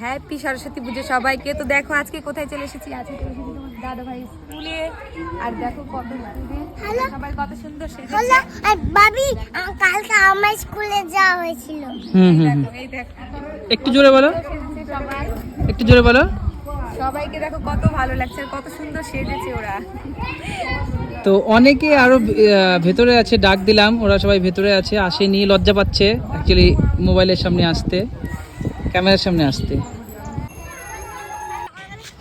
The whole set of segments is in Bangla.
হ্যাপি সরস্বতী পুজো সবাইকে। তো দেখো আজকে কোথায় চলে এসেছি, আজকে চলে এসেছি তোমার দাদা ভাই স্কুলে। আর দেখো কত সবাই কত সুন্দর সেজেছে। আর ভাবি কালকে আমার স্কুলে যাওয়া হয়েছিল। এই দেখো একটু জোরে বলো, সবাই, একটু জোরে বলো। সবাইকে দেখো কত ভালো লাগছে আর কত সুন্দর সেজেছে ওরা। তো অনেকে আরো ভেতরে আছে, ডাক দিলাম, ওরা সবাই ভেতরে আছে, আসেনি, লজ্জা পাচ্ছে অ্যাকচুয়ালি মোবাইলের সামনে আসতে, ক্যামেরার সামনে আসতে।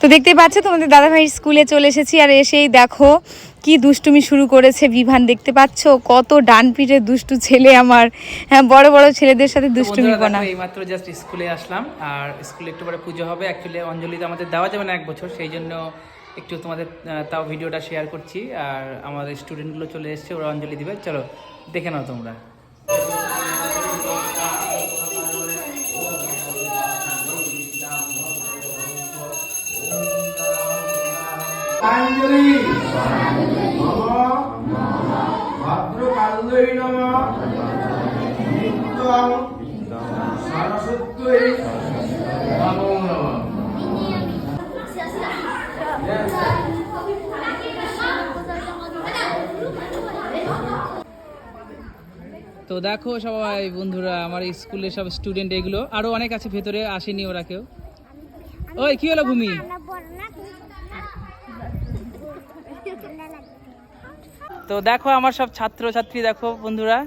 তো দেখতেই পাচ্ছ তোমাদের দাদা ভাইয়ের স্কুলে চলে এসেছি। আর এসেই দেখো কি দুষ্টুমি শুরু করেছে বিভান, দেখতে পাচ্ছ কত ডান পিঠে দুষ্টু ছেলে আমার। হ্যাঁ, বড় বড় ছেলেদের সাথে দুষ্টুমি করা। এই মাত্র জাস্ট স্কুলে আসলাম, আর স্কুলে একটু পরে পুজো হবে। অ্যাকচুয়ালি অঞ্জলি তো আমাদের দেওয়া যাবে না 1 বছর, সেই জন্য একটু তোমাদের তাও ভিডিওটা শেয়ার করছি। আর আমাদের স্টুডেন্টগুলো চলে এসছে, ওরা অঞ্জলি দিবে, চলো দেখে নাও তোমরা। অঞ্জলি ভদ্রকাল্যই নমঃ নিত্যং সরস্বত্যৈ নমো নমঃ। তো দেখো সবাই বন্ধুরা, আমার স্কুলের সব স্টুডেন্ট, এগুলো আরো অনেক আছে ভেতরে, আসেনি ওরা কেউ। ওই কি হলো ভূমি? তো দেখো আমার সব ছাত্র ছাত্রী, দেখো বন্ধুরা